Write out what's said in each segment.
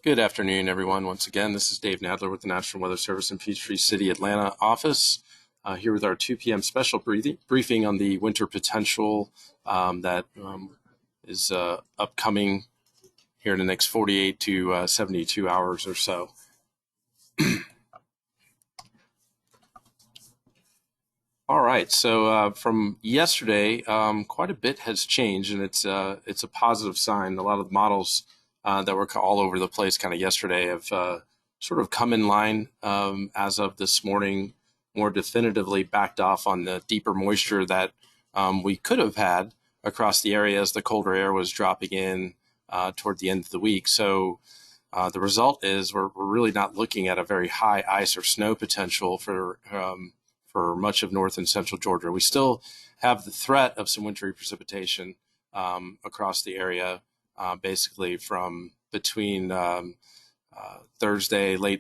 Good afternoon, everyone. Once again, this is Dave Nadler with the National Weather Service in Peachtree City, Atlanta office, here with our 2 p.m. special briefing on the winter potential that is upcoming here in the next 48 to 72 hours or so. All right, so from yesterday, quite a bit has changed, and it's a positive sign. A lot of models that were all over the place kind of yesterday have sort of come in line as of this morning, more definitively backed off on the deeper moisture that we could have had across the area as the colder air was dropping in toward the end of the week. So the result is we're really not looking at a very high ice or snow potential for much of north and central Georgia. We still have the threat of some wintry precipitation across the area, basically from between late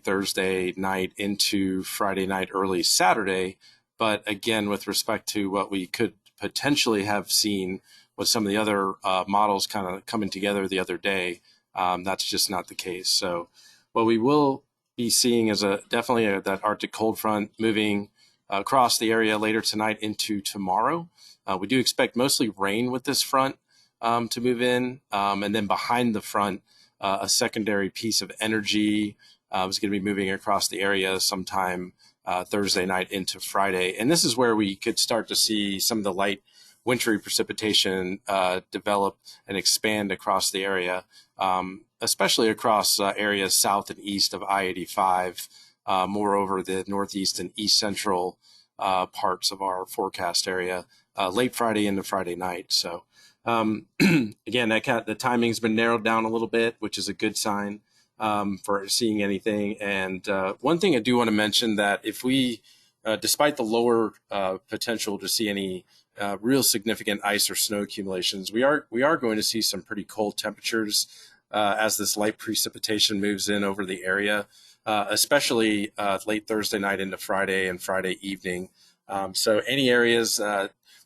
Thursday night into Friday night, early Saturday. But again, with respect to what we could potentially have seen with some of the other models kind of coming together the other day, that's just not the case. So what we will be seeing is definitely that Arctic cold front moving across the area later tonight into tomorrow. We do expect mostly rain with this front to move in, and then behind the front, a secondary piece of energy is going to be moving across the area sometime Thursday night into Friday. And this is where we could start to see some of the light wintry precipitation develop and expand across the area, especially across areas south and east of I-85. Moreover, the northeast and east central parts of our forecast area late Friday into Friday night. So again, the timing's been narrowed down a little bit, which is a good sign for seeing anything. And one thing I do want to mention that if we, despite the lower potential to see any real significant ice or snow accumulations, we are going to see some pretty cold temperatures as this light precipitation moves in over the area. Especially late Thursday night into Friday and Friday evening. So any areas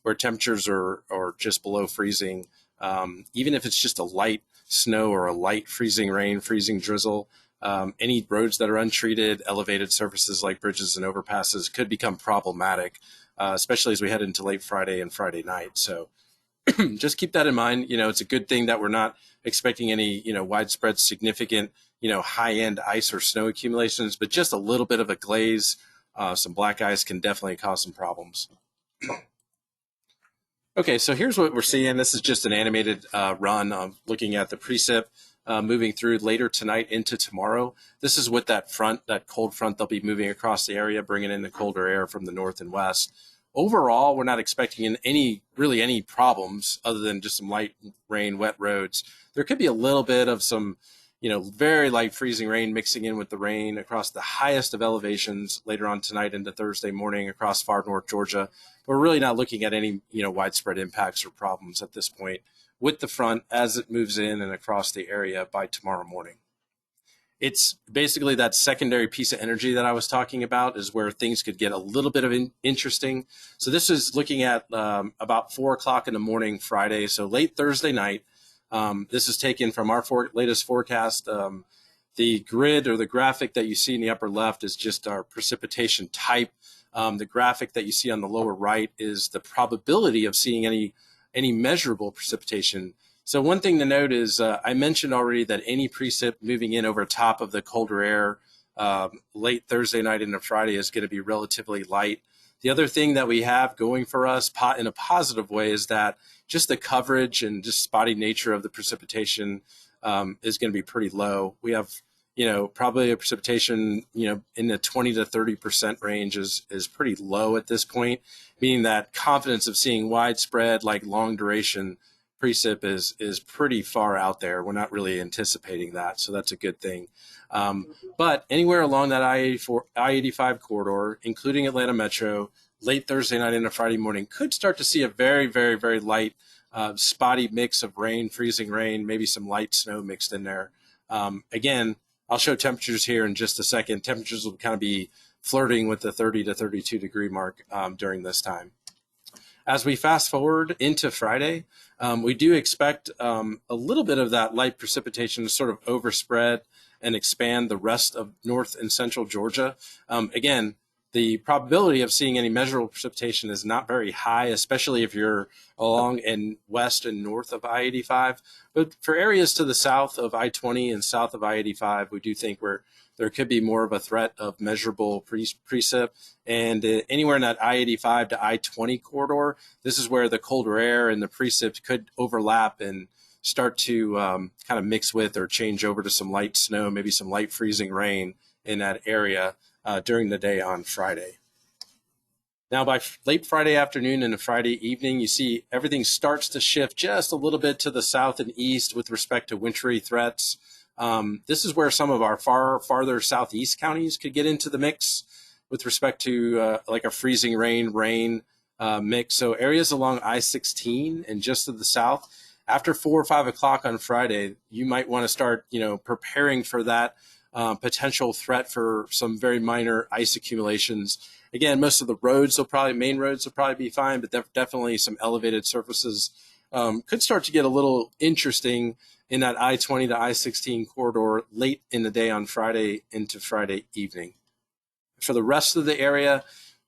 where temperatures are just below freezing, even if it's just a light snow or a light freezing rain, freezing drizzle, any roads that are untreated, elevated surfaces like bridges and overpasses could become problematic, especially as we head into late Friday and Friday night. So just keep that in mind. It's a good thing that we're not expecting any, widespread significant, high-end ice or snow accumulations, but just a little bit of a glaze, some black ice can definitely cause some problems. Okay, so here's what we're seeing. This is just an animated run of looking at the precip moving through later tonight into tomorrow. This is with that cold front, they'll be moving across the area, bringing in the colder air from the north and west. Overall, we're not expecting any problems other than just some light rain, wet roads. There could be a little bit of some, very light freezing rain mixing in with the rain across the highest of elevations later on tonight into Thursday morning across far north Georgia. But we're really not looking at any, widespread impacts or problems at this point with the front as it moves in and across the area by tomorrow morning. It's basically that secondary piece of energy that I was talking about is where things could get a little bit of interesting. So this is looking at about 4 o'clock in the morning Friday, so late Thursday night. This is taken from our latest forecast. The grid or the graphic that you see in the upper left is just our precipitation type. The graphic that you see on the lower right is the probability of seeing any measurable precipitation. So one thing to note is I mentioned already that any precip moving in over top of the colder air late Thursday night into Friday is going to be relatively light. The other thing that we have going for us in a positive way is that just the coverage and just spotty nature of the precipitation is going to be pretty low. We have, probably a precipitation, in the 20 to 30% range is pretty low at this point, meaning that confidence of seeing widespread, like long duration precip is pretty far out there. We're not really anticipating that, so that's a good thing. But anywhere along that I-85 corridor, including Atlanta Metro, late Thursday night into Friday morning, could start to see a very, very, very light, spotty mix of rain, freezing rain, maybe some light snow mixed in there. Again, I'll show temperatures here in just a second. Temperatures will kind of be flirting with the 30 to 32 degree mark during this time. As we fast forward into Friday, we do expect a little bit of that light precipitation to sort of overspread and expand the rest of north and central Georgia. Again, the probability of seeing any measurable precipitation is not very high, especially if you're along and west and north of I-85. But for areas to the south of I-20 and south of I-85, we do think there could be more of a threat of measurable precip. And anywhere in that I-85 to I-20 corridor, this is where the colder air and the precip could overlap and start to kind of mix with or change over to some light snow, maybe some light freezing rain in that area during the day on Friday. Now, by late Friday afternoon and Friday evening, you see everything starts to shift just a little bit to the south and east with respect to wintry threats. This is where some of our farther southeast counties could get into the mix with respect to like a freezing rain mix. So areas along I-16 and just to the south, after 4 or 5 o'clock on Friday, you might want to start, preparing for that potential threat for some very minor ice accumulations. Again, most of the main roads will probably be fine, but definitely some elevated surfaces could start to get a little interesting in that I-20 to I-16 corridor late in the day on Friday into Friday evening. For the rest of the area,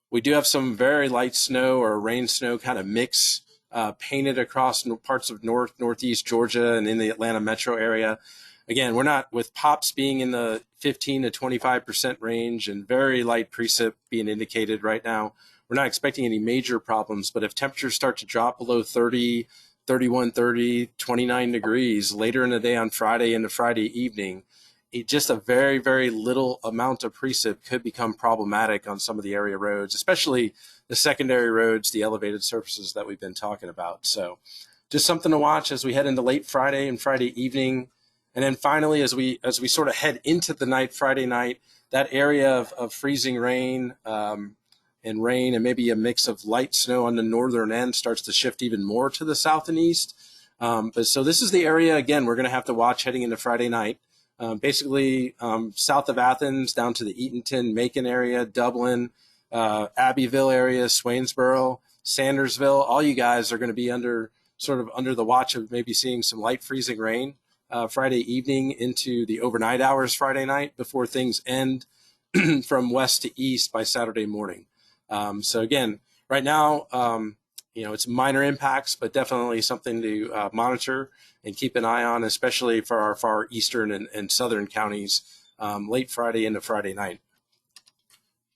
we do have some very light snow or rain snow kind of mix painted across parts of northeast Georgia and in the Atlanta metro area. Again, we're not, with pops being in the 15 to 25% range and very light precip being indicated right now, we're not expecting any major problems. But if temperatures start to drop below 30, 31, 30, 29 degrees later in the day on Friday into Friday evening, just a very, very little amount of precip could become problematic on some of the area roads, especially the secondary roads, the elevated surfaces that we've been talking about. So just something to watch as we head into late Friday and Friday evening. And then finally, as we sort of head into the night, Friday night, that area of freezing rain and maybe a mix of light snow on the northern end starts to shift even more to the south and east. So this is the area, again, we're going to have to watch heading into Friday night. Basically south of Athens down to the Eatonton, Macon area, Dublin, Abbeville area, Swainsboro, Sandersville. All you guys are going to be under the watch of maybe seeing some light freezing rain Friday evening into the overnight hours Friday night before things end from west to east by Saturday morning. So again, right now, it's minor impacts, but definitely something to monitor and keep an eye on, especially for our far eastern and southern counties late Friday into Friday night.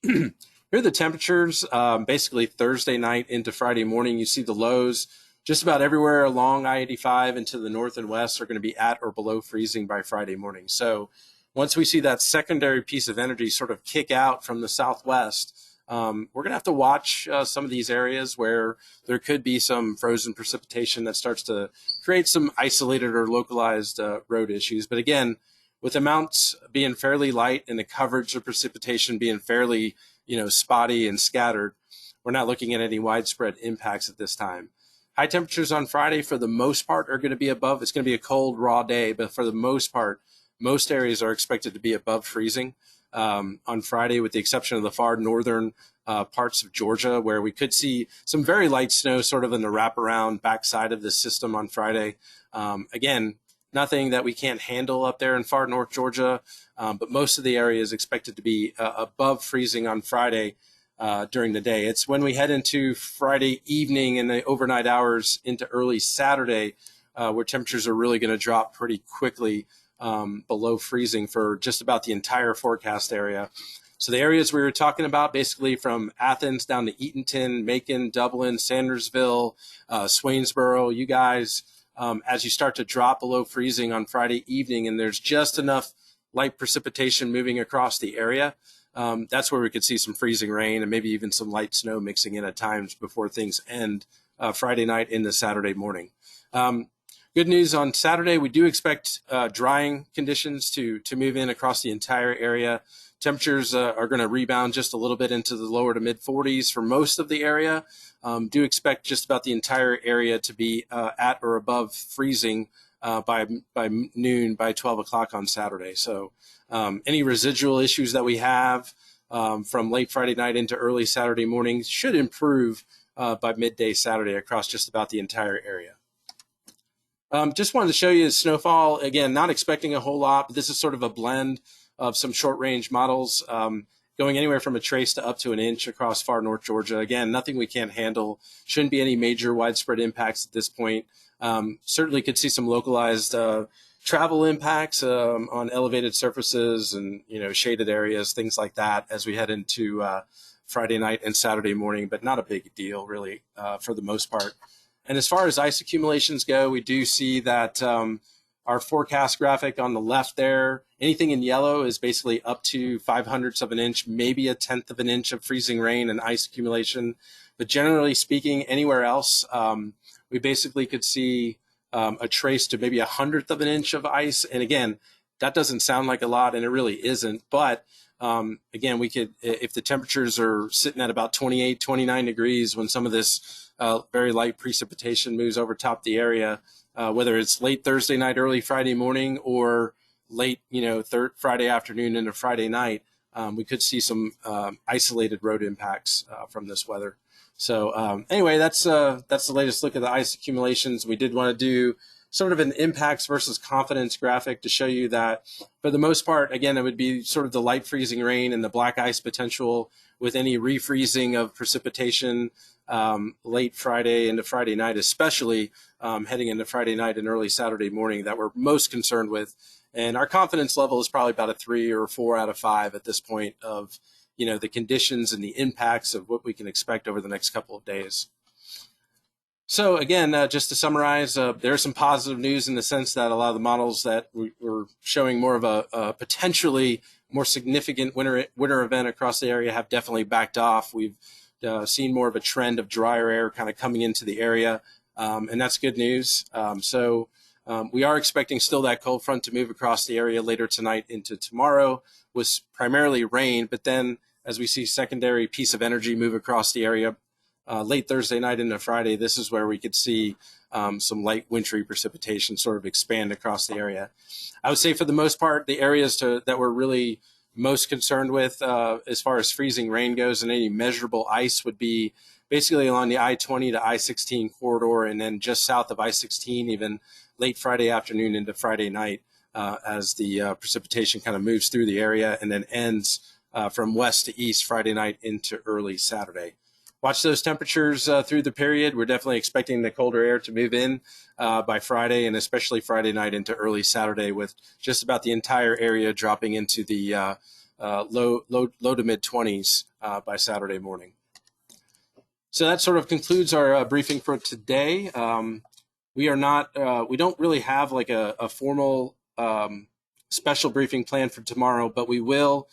Here are the temperatures, basically Thursday night into Friday morning. You see the lows just about everywhere along I-85 and to the north and west are going to be at or below freezing by Friday morning. So once we see that secondary piece of energy sort of kick out from the southwest, we're going to have to watch some of these areas where there could be some frozen precipitation that starts to create some isolated or localized road issues. But again, with amounts being fairly light and the coverage of precipitation being fairly, spotty and scattered, we're not looking at any widespread impacts at this time. High temperatures on Friday, for the most part, are going to be above. It's going to be a cold, raw day, but for the most part, most areas are expected to be above freezing on Friday, with the exception of the far northern parts of Georgia, where we could see some very light snow sort of in the wraparound backside of the system on Friday. Again, nothing that we can't handle up there in far north Georgia, but most of the area is expected to be above freezing on Friday during the day. It's when we head into Friday evening and the overnight hours into early Saturday where temperatures are really going to drop pretty quickly below freezing for just about the entire forecast area. So the areas we were talking about, basically from Athens down to Eatonton, Macon, Dublin, Sandersville, Swainsboro, you guys, as you start to drop below freezing on Friday evening and there's just enough light precipitation moving across the area, that's where we could see some freezing rain and maybe even some light snow mixing in at times before things end Friday night into Saturday morning. Good news on Saturday, we do expect drying conditions to move in across the entire area. Temperatures are going to rebound just a little bit into the lower to mid 40s for most of the area. Do expect just about the entire area to be at or above freezing by noon, by 12 o'clock on Saturday. So any residual issues that we have from late Friday night into early Saturday morning should improve by midday Saturday across just about the entire area. Just wanted to show you the snowfall. Again, not expecting a whole lot, but this is sort of a blend of some short range models, going anywhere from a trace to up to an inch across far north Georgia. Again, nothing we can't handle. Shouldn't be any major widespread impacts at this point. Certainly could see some localized travel impacts on elevated surfaces and shaded areas, things like that, as we head into Friday night and Saturday morning, but not a big deal really for the most part. And as far as ice accumulations go, we do see that our forecast graphic on the left there, anything in yellow is basically up to 5/100ths of an inch, maybe a 1/10 of an inch of freezing rain and ice accumulation. But generally speaking, anywhere else, we basically could see a trace to maybe 1/100th of an inch of ice. And again, that doesn't sound like a lot, and it really isn't. But again, we could, if the temperatures are sitting at about 28, 29 degrees when some of this very light precipitation moves over top the area, whether it's late Thursday night, early Friday morning, or late, Friday afternoon into Friday night, we could see some isolated road impacts from this weather. So anyway, that's the latest look at the ice accumulations. We did want to do sort of an impacts versus confidence graphic to show you that for the most part, again, it would be sort of the light freezing rain and the black ice potential with any refreezing of precipitation late Friday into Friday night, especially heading into Friday night and early Saturday morning, that we're most concerned with. And our confidence level is probably about a 3 or 4 out of 5 at this point of, the conditions and the impacts of what we can expect over the next couple of days. So again, just to summarize, there's some positive news in the sense that a lot of the models that we're showing more of a potentially more significant winter event across the area have definitely backed off. We've seen more of a trend of drier air kind of coming into the area, and that's good news. So we are expecting still that cold front to move across the area later tonight into tomorrow with primarily rain, but then as we see secondary piece of energy move across the area late Thursday night into Friday, this is where we could see some light wintry precipitation sort of expand across the area. I would say for the most part, the areas that we're really most concerned with as far as freezing rain goes and any measurable ice would be basically along the I-20 to I-16 corridor, and then just south of I-16, even late Friday afternoon into Friday night as the precipitation kind of moves through the area and then ends from west to east Friday night into early Saturday. Watch those temperatures through the period. We're definitely expecting the colder air to move in by Friday, and especially Friday night into early Saturday, with just about the entire area dropping into the low to mid 20s by Saturday morning. So that sort of concludes our briefing for today. We don't really have like a formal special briefing plan for tomorrow, but we will